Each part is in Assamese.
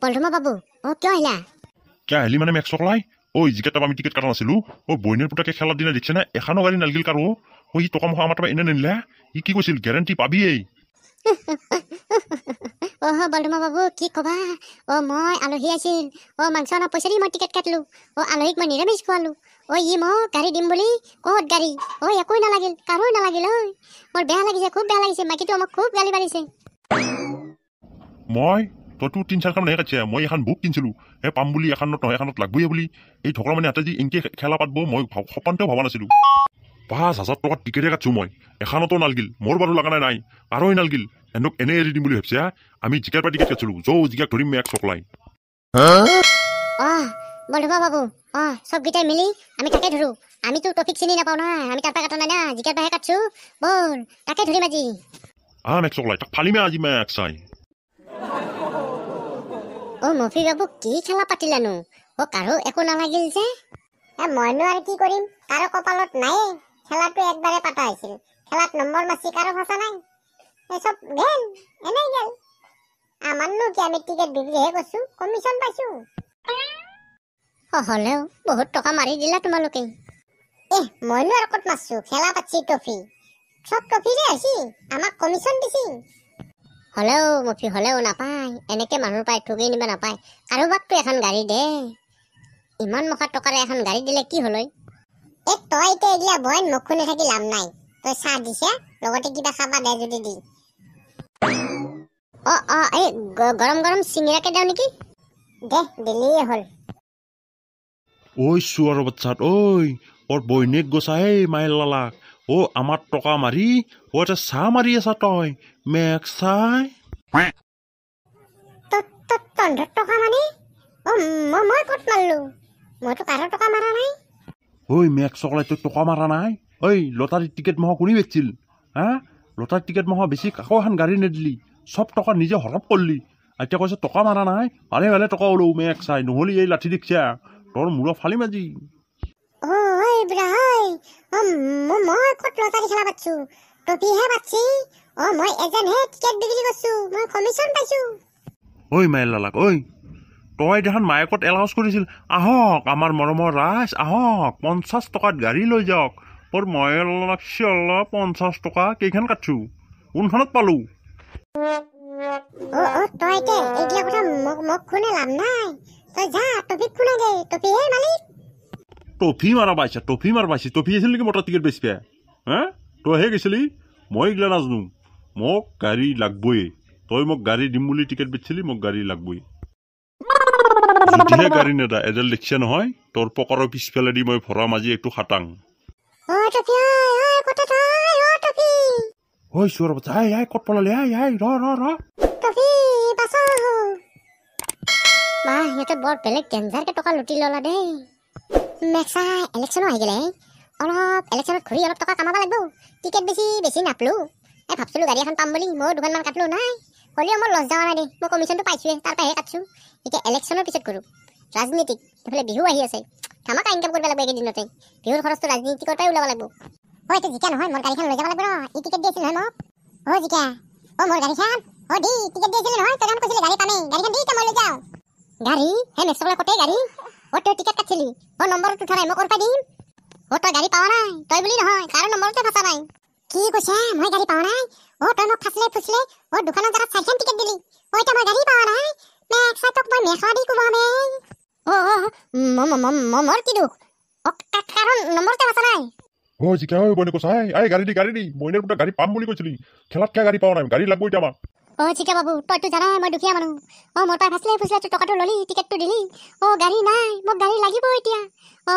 বলধমা বাবু কিয় আহিলা কিয় আহিলি মানে মেক চকলাই যিকেইটা আমি টিকেট কাটা নাছিলো বইনের পুতাকে খেলার দিনা দেখছে না এখানো গাড়ী নালগিল কাৰো সি টকা মখা আমাৰ তাৰপৰা এনে নিনিলে ই কি কৈছিল গেৰাণ্টি পাবিয়েই বলধমা বাবু কি কবা মই আলহী আছিল মাংস অনা পইচা দি মই টিকেট কাটলো আলহীক মই নিৰামিষ খোৱালো ই মোক গাড়ী দিম বুলি ক'ত গাড়ী একোই নালাগিল কাৰো নালাগিল মোৰ বেয়া লাগিছে খুব বেয়া লাগিছে মাইকীটো আমাক খুব গালি পাৰিছে মই তইতো ৩-৪ খান কাটছে মই এখন বুক কিনিছিলো পাম বুলি এখনত নহয় এখনত লাগবই বুলি এই ঢকলা মানে হাতে যি ইনকে খেলা পাতব মই সপনতেও ভবা নাছিলো ৫,০০০ টকাত টিকেটে কাটছো মই এখনতো নালগিল মোৰ বাৰু লগা নাই আৰু নালগিল এনক এনে এৰি দিম বুলি ভাবছে আমি জিকাৰ পৰা টিকেট কাটছিলো জিকাক ধৰিম মেক চকলাই বলধমা বাবু সবকেইটাই মিলি আমি তাকে ধৰো আমিতো টপিক চিনি নাপাওঁ না আমি তাৰ পৰা কাটা নাই না জিকাৰ পৰাহে কাটছো বল তাকে ধৰিম আজি মেক চকলাই তাক ফালিমে আজি মেক চাই মফি বাবু কি খেলা পাতিলানো কাৰো একো নালাগিল যে মইনো আৰু কি কৰিম কাৰো কপালত নাই খেলাটো একবাৰে পাতা হৈছিল খেলাত নম্বৰ মাছি কাৰো ফচা নাই এসব গেল এনেই গেল আমাৰনো কি আমি টিকেট বিক্ৰীহে কৰিছো কমিশ্যন পাইছো হলেও বহুত টকা মাৰি দিলা তোমালোকে মইনো আৰু ক'ত মাৰছো খেলা পাতছি ট্ৰফি চব ট্ৰফিৰে হৈছে আমাক কমিশ্যন দিছি হলেও মফি হলেও নাপায় এনেকে মানুহ পাই ঠগি নিব নাপায় কাৰোবাকতো এখন গাড়ী দে ইমান মখা টকাৰে এখন গাড়ী দিলে কি হল তই এতিয়া এগিলা বইন মুখ শুনি থাকি লাভ নাই তই চাহ দিছে লগতে কিবা খাবা দে যদি দি এই গৰম গৰম চিঙিৰাকে দেও নেকি দে দিলেই হ'ল চুয়ার বাচ্চাত ওর বইনেক গোসা মাইল লালাক আমার টকা মারি এটা চাহ মারি আছা তই মেক চাই তন্ধৰ টকা মানে মই ক'ত মাৰলো মইতো কাৰো টকা মাৰা নাই মেক চকলাই তই টকা মারা নাই লটারির টিকেট মহ কোনি বেচছিল লটারির টিকেট মহ বেশি কাকো এখন গাড়ী নেদিলি সব টকা নিজে হরপ করলি এতিয়া কৈছে টকা মারা নাই ভালে ভালে টকা ওলো মেক চাই নহলি এই লাঠি দেখছা তোর মূল ফালিম আজি মই ক'ত লটাৰী খেলা পাতছো টপিহে পাতছি মই এজনহে টিকেট বিক্ৰী কৰিছো মই কমিশ্যন পাইছো মাইল লালাক তই দেখোন মায়েকত এলাউন্স কৰিছিল আহক আমাৰ মৰমৰ ৰাইজ আহক ৫০ টকাত গাড়ী লৈ যাওক মোৰ মাইল লালাক ৫০ টকা কেইখন কাটছো কোনখনত পালো তই এতিয়া এইগিলা কথা মোক শুনে লাভ নাই তই যা টপিক শুনে দে টপিহে মালিক টফি মাৰা পাইছা টফি আছিল নেকি মটৰ টিকেট বেছি তই হে গৈছিলি মই এইগিলা নাজানো মোক গাড়ী লাগবই তই মোক গাড়ী দিম বুলি টিকেট বেচিলি মোক গাড়ী লাগবই যদিহে গাড়ী নেদা এডাল দেখিছে নহয় তোৰ পকাৰৰ পিছফালে দি মই ভৰাম আজি একটু খাটাং চোৱাৰ বাচ্চা ক'ত পলালি ৰ সিহঁতে বৰ বেলেগ ডেঞ্জাৰকে টকা লুটি ললা দেই মেক্সাই ইলেকশ্যনো আহি গেলে অলপ ইলেকশ্যনত ঘূৰি অলপ টকা কামাব লাগিব টিকেট বেছি নাপলো ভাবছিলো গাড়ী এখন পাম বুলি মই দুখনমান কাটলো নাই হ'লেও মোৰ লছ যোৱা নাই দেই মই কমিশ্যনটো পাইছোৱে তাৰ পৰাহে কাটছো এতিয়া ইলেকশ্যনৰ পিছত কৰোঁ ৰাজনীতিক এইফালে বিহু আহি আছে ধামাকা ইনকাম কৰিব লাগিব এইকেইদিনতে বিহুৰ খৰচটো ৰাজনীতিকৰ পৰাই ওলাব লাগিব এইটো জিকা নহয় মোৰ গাড়ীখন লৈ যাব লাগিব ই টিকেট দি আছিল নহয় মোক জিকা মোৰ গাড়ীখন দি টিকেট দি আছিল নহয় তই কৈছিলি গাড়ী পামেই গাড়ীখন দি মই লৈ যাওঁ গাড়ী মেক্সবলা কতেই গাড়ী তই টিকেট কাটছিলি নম্বৰটো উঠা নাই মই ক'ৰ পৰা দিম তই গাড়ী পাৱা নাই তই বুলি নহয় কাৰো নম্বৰতে ফচা নাই কি কৈছা মই গাড়ী পাৱা নাই তই মোক ফুচলে দোকানৰ জাগাত 4খন টিকেট দিলি এতিয়া মই গাড়ী পাৱা নাই মেক্সা তোক মই মেখলা দি কোবামে মোৰ কি দুখ কাৰণ নম্বৰতে ফচা নাই জিকা বইনে কৈছা গাড়ী দি বইনেৰ পুতা গাড়ী পাম বুলি কৈছিলি খেলাত কিয় গাড়ী পাৱা নাই গাড়ী লাগবো এতিয়া আমাক জিকা বাবু তইতো জানাই মই দুখীয়া মানুহ মোৰ পৰা ফুচলে টকাটো ললি টিকেটটো দিলি গাড়ী নাই মোক গাড়ী লাগিব এতিয়া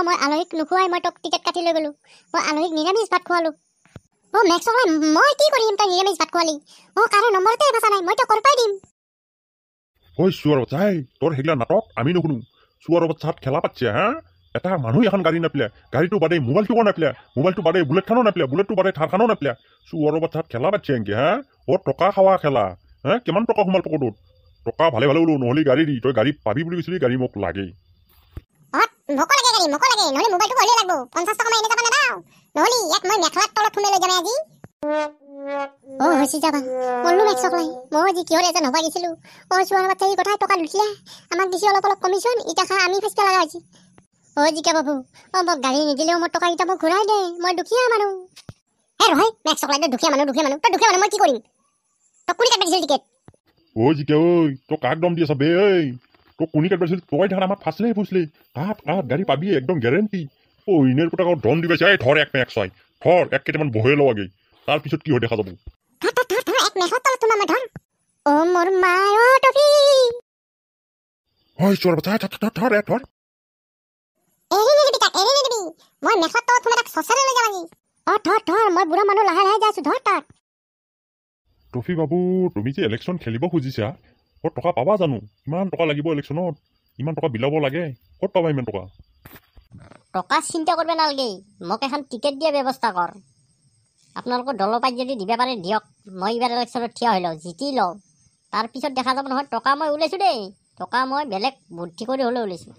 মই আলহীক নোখোৱাই মই তোক টিকেট কাটি লৈ গলো মই আলহীক নিৰামিষ ভাত খোৱালো মেক্স মই কি কৰিম তই নিৰামিষ ভাত খোৱালি কাৰো নম্বৰতে ফচা নাই মই তোক ক'ৰ পৰাই দিম চুয়ার বাচ্চা তোর সেগলা নাটক আমি নুশুনো চুয়ার বাচ্চাত খেলা পাচ্ছে এটা মানুহ এখন গাড়ী নাপিলে গাড়ীটো বাদে মোবাইলটো নাপিলে মোবাইলটো বাদে বুলেটখানো নাপিলে বুলেটটো বাদে থাৰখানো নাপিলে চুয়ার বাচ্চাত খেলা পাচ্ছে এনকে টকা খাওয়া খেলা কিমান টকা সোমাল পকেটত টকা ভালে ওলো নহ'লে গাড়ী দি তই গাড়ী পাবি বুলি কৈছিলি গাড়ী মোক লাগেই মোক লাগে নহ'লে মোবাইলটো হ'লে লাগব 50 টকা মই এনে যাব নাযাওঁ নহ'লে ইয়াত মই মেখলাৰ তলত থুমে লৈ যাম আজি হৈছে যাবা মল্লু মেক্সক লাই মই যি কিহৰ এজন হবা গেছিলো চোৱাৰ বাচ্চা এই কথা টকা লুটিলে আমাক দিছে অলপ অলপ কমিশ্যন ইটা খা আমি ফেচকা লগা হৈছে জিকা বাবু মোক গাড়ী নিদিলেও মোৰ টকা কেইটা মোক ঘূৰাই দে মই দুখীয়া মানুহ ৰয় মেক্সক লাই দুখীয়া মানুহ তই দুখীয়া মানুহ মই কি কৰিম তই কোনে কাট দিছিল টিকেট জিকা ঐ তই কাক দম দি আছ বে ঐ তই কোনি কাট পাইছিল তই দেখা আমাক ফাঁচলে ফুচলে কাট গাড়ী পাবি একদম গ্যাৰেণ্টি ইনেৰ পুতাক ধন দিবে চাই ধৰ এক মেক্স হয় ধৰ এক কেইটামান বহে লও আগে তাৰপিছত কি হয় দেখা যাব এক মেঘৰ তলত তোমাৰ মই ধৰ মোৰ মায়ো টফি হয় চোৰ বাচ্চা ধৰ এক ধৰ এৰি নিদিবি মই মেঘৰ তলত তোমাৰ তাক চচাৰে লৈ যাবাগি ধৰ মই বুঢ়া মানুহ লাহে লাহে যাইছো ধৰ তাক টফি বাবু তুমি যে ইলেকশ্যন খেলিব খুজিছা ক'ত টকা পাবা জানো ইমান টকা লাগিব ইলেকশ্যনত ইমান টকা বিলাব লাগে ক'ত পাবা ইমান টকা টকা চিন্তা কৰিব নালাগে মোক এখন টিকেট দিয়া ব্যৱস্থা কৰ আপোনালোকৰ দলৰ পৰা যদি দিব পাৰে দিয়ক মই এইবাৰ ইলেকশ্যনত থিয় হৈ লওঁ জিতি লওঁ তাৰপিছত দেখা যাব নহয় টকা মই ওলাইছোঁ দেই টকা মই বেলেগ বুদ্ধি কৰি হ'লেও ওলাইছোঁ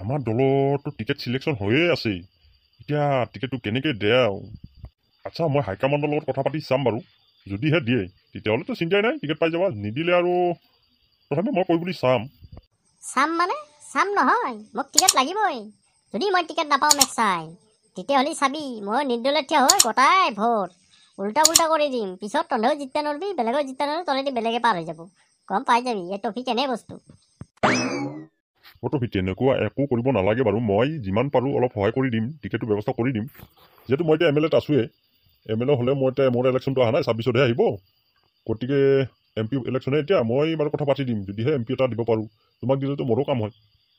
আমাৰ দলতো টিকেট চিলেকশ্যন হৈয়ে আছে এতিয়া টিকেটটো কেনেকৈ দিয়ে আচ্ছা মই হাইকমাণ্ডৰ লগত কথা পাতি চাম বাৰু যদিহে দিয়ে তেতিয়াহ'লেতো চিন্তাই নাই টিকেট পাই যাবা নিদিলে আৰু তথাপি মই কৈ বুলি চাম চাম নহয় মোক টিকেট লাগিবই যদি মই টিকেট নাপাওঁ মেক্সাই তেতিয়াহ'লে চাবি মই নিৰ্দলীয় থিয় হৈ গোটাই ভোট উল্টা পুল্টা কৰি দিম পিছত তহঁতেও জিতবা নোৱাৰিবি বেলেগেও জিতবা নোৱাৰিবি তলেদি বেলেগে পাৰ হৈ যাব গম পাই যাবি এই টফি কেনে বস্তু টফি তেনেকুৱা একো কৰিব নালাগে বাৰু মই যিমান পাৰোঁ অলপ সহায় কৰি দিম টিকেটটো ব্যৱস্থা কৰি দিম যিহেতু মই এতিয়া MLA আছোঁৱে MLA হ'লে মই এতিয়া মোৰ ইলেকশ্যনটো অহা নাই 26তহে আহিব গতিকে MP ইলেকশ্যনে এতিয়া মই বাৰু কথা পাতি দিম যদিহে MP এটা দিব পাৰোঁ তোমাক দিলেতো মোৰো কাম হয়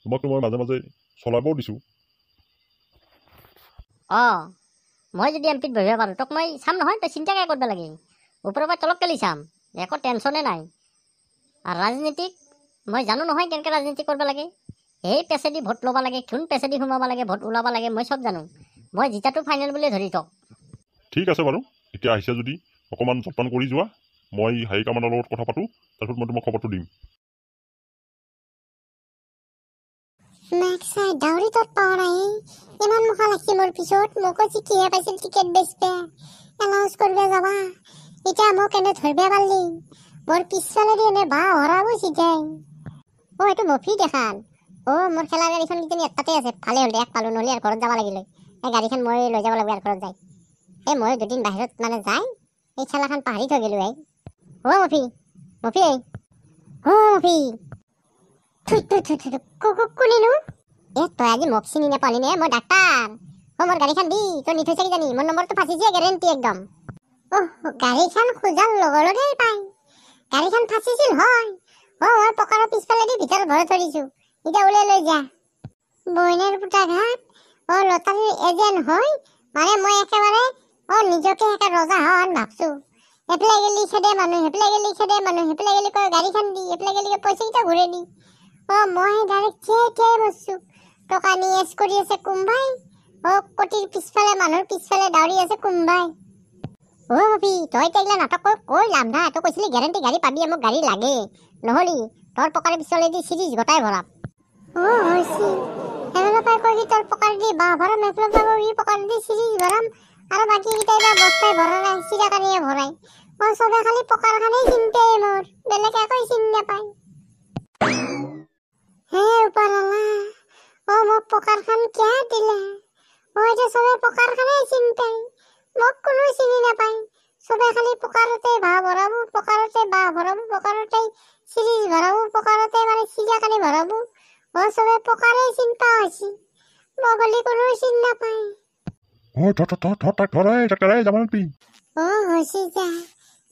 তোমাকতো মই মাজে মাজে চলাবও দিছোঁ মই যদি MPত বহিব পাৰোঁ তোক মই চাম নহয় তই চিন্তা কিয় কৰিব লাগে ওপৰৰ পৰা তলক কেলি চাম একো টেনশ্যনে নাই আৰু ৰাজনীতিক মই জানো নহয় কেনেকৈ ৰাজনীতি কৰিব লাগে সেই পেচেদি ভোট ল'ব লাগে কোন পেচেদি সোমাব লাগে ভোট ওলাব লাগে মই চব জানো মই জিতাটো ফাইনেল বুলি ধৰি থওক ঠিক আছে বাৰু এতিয়া আহিছে যদি অকণমান যত্ন কৰি যোৱা মই হাইকমাণ্ডৰ লগত কথা পাতোঁ তাৰপিছত মই তোমাক খবৰটো দিম মেক্সাই ডাউৰি তত পাৱা নাই ইমান মুখা লাগছি মোৰ পিছত মোকো চিঠিহে পাইছিল টিকেট বেচবে এনাউন্স কৰিব যাবা এতিয়া মোক এনে ধৰিব পাৰলি মোৰ পিছফালেদি এনে বা হৰাব চিধাই এইটো মফি দেখান মোৰ খেলা গাড়ীখন কিজানি এটাতে আছে ভালে হ'ল এক পালোঁ নহ'লে আৰু ঘৰত যাব লাগিলে এই গাড়ীখন মই লৈ যাব লাগিব আৰু ঘৰত যাই মই দুদিন বাহিৰত মানে যাই এই খেলাখন পাহৰি থৈ গ'লোঁ মফি মফি কোনেনো তই আজি মোক চিনি নাপালি নে মই ডাক্তাৰ মোৰ গাড়ীখন দি তই নি থৈছে কিজানি মোৰ নম্বৰটো ফাঁচিছে গেৰেণ্টি একদম গাড়ীখন খোজাৰ লগে লগেই পাই গাড়ীখন ফাঁচিছিল হয় মই পকাৰৰ পিছফালেদি ভিতৰত ভৰাই থৈ দিছোঁ এতিয়া ওলাই লৈ যা বইনাৰ পুতা ঘাট লটাৰীৰ এজেণ্ট হয় মানে মই একেবাৰে নিজকে একে ৰজা হন ভাবছোঁ এফালে গেলি খেদে মানুহ সেইফালে গেলি কয় গাড়ীখন দি এইফালে গেলি পইচাকেইটা ঘূৰাই দি মই ডাইৰেক্ট থিয়াই বসছো টকা নি এছ কৰি আছে কোম্বাই কটিৰ পিছফালে মানুহৰ পিছফালে দাউৰি আছে কোম্বাই ভাবি তই এতিয়া নাটক কৈ লাভ নাই তই কৈছিলি গেৰেণ্টি গাড়ী পাবি মোক গাড়ী লাগে নহ'লি তোৰ পকাৰে পিছফালে দি চিৰিজ গোটাই ভৰাম হৈছে এফালৰ পৰা কৈ তোৰ পকাৰ দি বাঁহ ভৰাম এফালৰ পৰা কৈ পকাৰ দি চিৰিজ ভৰাম আৰু বাকীকেইটা এতিয়া বস্তাই ভৰা নাই চিৰাকানিয়ে ভৰাই চবে খালি পকাৰখনেই চিন্তাই মোৰ বেলেগ একোই চিনি নাপায় হে ওপৰৱালা মোক পকাৰখন কিয় দিলে এতিয়া চবে পকাৰখনেই চিন্তাই মোক কোনো চিনি নাপায় চবে খালি পকাৰতে বাঁহ ভৰাব পকাৰতে চিৰিজ ভৰাব পকাৰতে মানে চিৰিয়াকানি ভৰাব চবে পকাৰেই চিন্তা হৈছে মোক হ'লে কোনো চিনি নাপায় হৈছে যা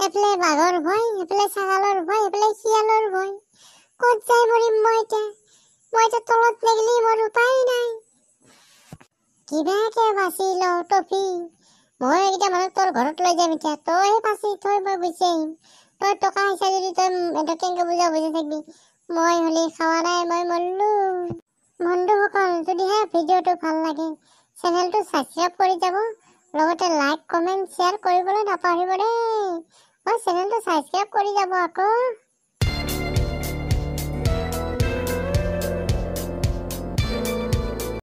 এফালে বাঘৰ ভয় এফালে ছাগালৰ ভয় এফালে শিয়ালৰ ভয় ক'ত যাই মৰিম মই এতিয়া তলত নেগিলি মোৰ উপায় নাই কিবাকে বাচি লওঁ টফি মই এইকেইটা মানুহ তোৰ ঘৰত লৈ যাম এতিয়া তই বাচি থৈ মই গুচি আহিম তই টকা আহিছা যদি তই কেনেকৈ বুজাই থাকিবি মই হ'লে খাৱা নাই মই মৰিলোঁ বন্ধুসকল যদিহে ভিডিঅ'টো ভাল লাগে চেনেলটো ছাবস্ক্ৰাইব কৰি যাব লগতে লাইক কমেণ্ট শ্বেয়াৰ কৰিবলৈ নাপাহৰিব দেই চেনেলটো ছাবস্ক্ৰাইব কৰি যাব আকৌ